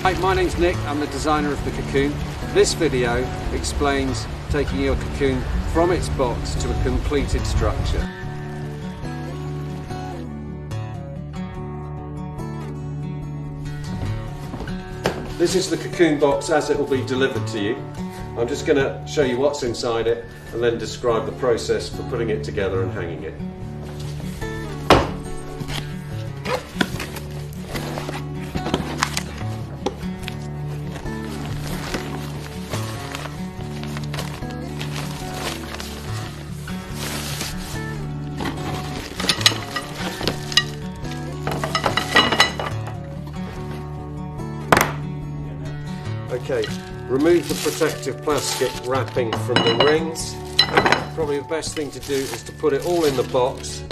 Hi, my name's Nick, I'm the designer of the Cocoon. This video explains taking your cocoon from its box to a completed structure. This is the cocoon box as it will be delivered to you. I'm just going to show you what's inside it and then describe the process for putting it together and hanging it. Okay, remove the protective plastic wrapping from the rings. Probably the best thing to do is to put it all in the box,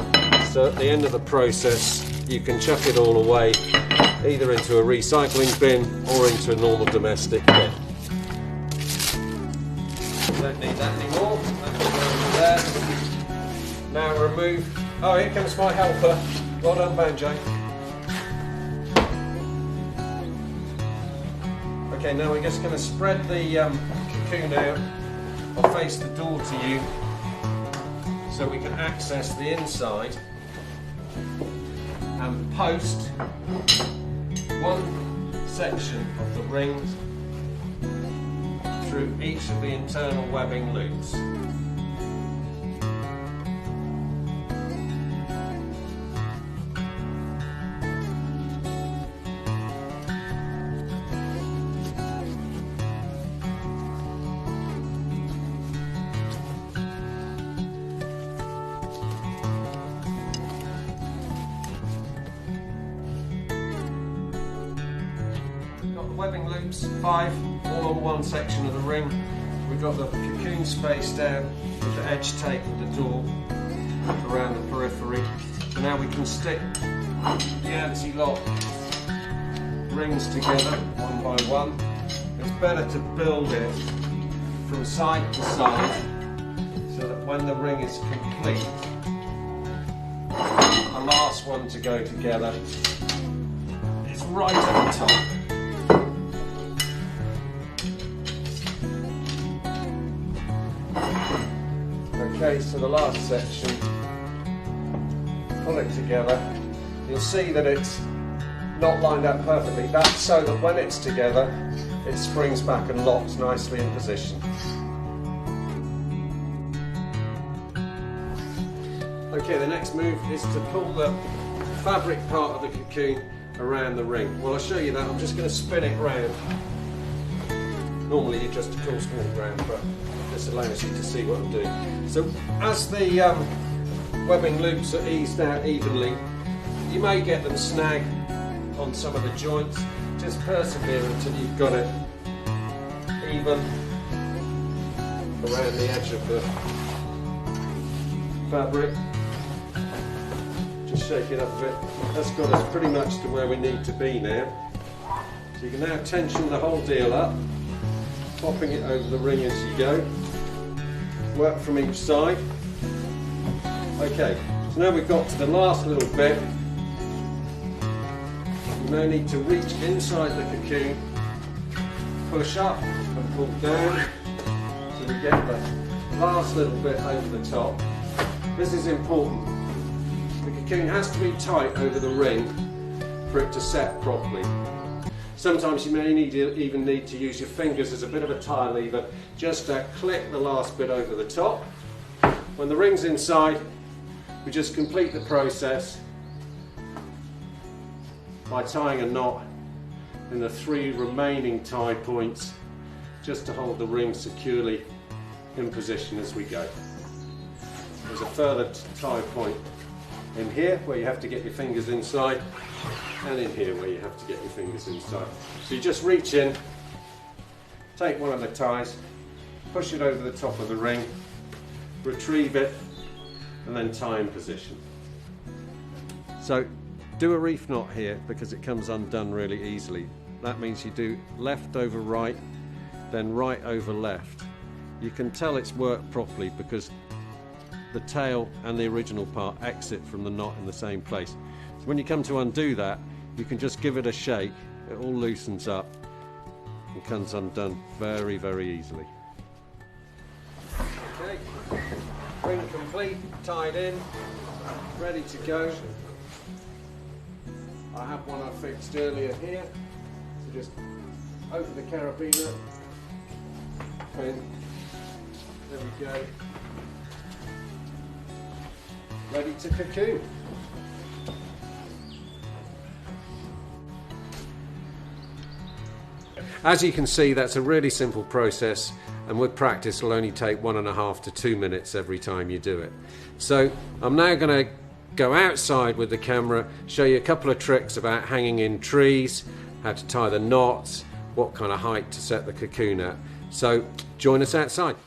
so at the end of the process you can chuck it all away, either into a recycling bin or into a normal domestic bin. Don't need that anymore. That can go over there. Now remove. Oh, here comes my helper. Well done, Banjo. Okay, now we're just going to spread the cocoon out. I'll face the door to you so we can access the inside and post one section of the rings through each of the internal webbing loops. Webbing loops, 5, all on one section of the ring. We've got the cocoon spaced out with the edge tape of the door around the periphery. So now we can stick the anti-lock rings together one by one. It's better to build it from side to side so that when the ring is complete, the last one to go together is right at the top. Okay, so the last section, pull it together. You'll see that it's not lined up perfectly. That's so that when it's together, it springs back and locks nicely in position. Okay, the next move is to pull the fabric part of the cocoon around the ring. Well, I'll show you that. I'm just going to spin it round. Normally you just cool spin it round, but this allows you to see what I'm doing. So as the webbing loops are eased out evenly, you may get them snag on some of the joints. Just persevere until you've got it even around the edge of the fabric. Just shake it up a bit. That's got us pretty much to where we need to be now. So you can now tension the whole deal up, popping it over the ring as you go. Work from each side. Okay, so now we've got to the last little bit. You now need to reach inside the cocoon, push up and pull down so we get the last little bit over the top. This is important. The cocoon has to be tight over the ring for it to set properly. Sometimes you may even need to use your fingers as a bit of a tie lever just to click the last bit over the top. When the ring's inside, we just complete the process by tying a knot in the 3 remaining tie points just to hold the ring securely in position as we go. There's a further tie point in here where you have to get your fingers inside, and in here where you have to get your fingers inside. So you just reach in, take one of the ties, push it over the top of the ring, retrieve it, and then tie in position. So do a reef knot here because it comes undone really easily. That means you do left over right, then right over left. You can tell it's worked properly because the tail and the original part exit from the knot in the same place. So when you come to undo that, you can just give it a shake, it all loosens up, and comes undone very, very easily. Okay, ring complete, tied in, ready to go. I have one I fixed earlier here, so just open the carabiner and there we go, ready to cocoon. As you can see, that's a really simple process, and with practice will only take 1.5 to 2 minutes every time you do it. So I'm now going to go outside with the camera, show you a couple of tricks about hanging in trees, how to tie the knots, what kind of height to set the cocoon at. So join us outside.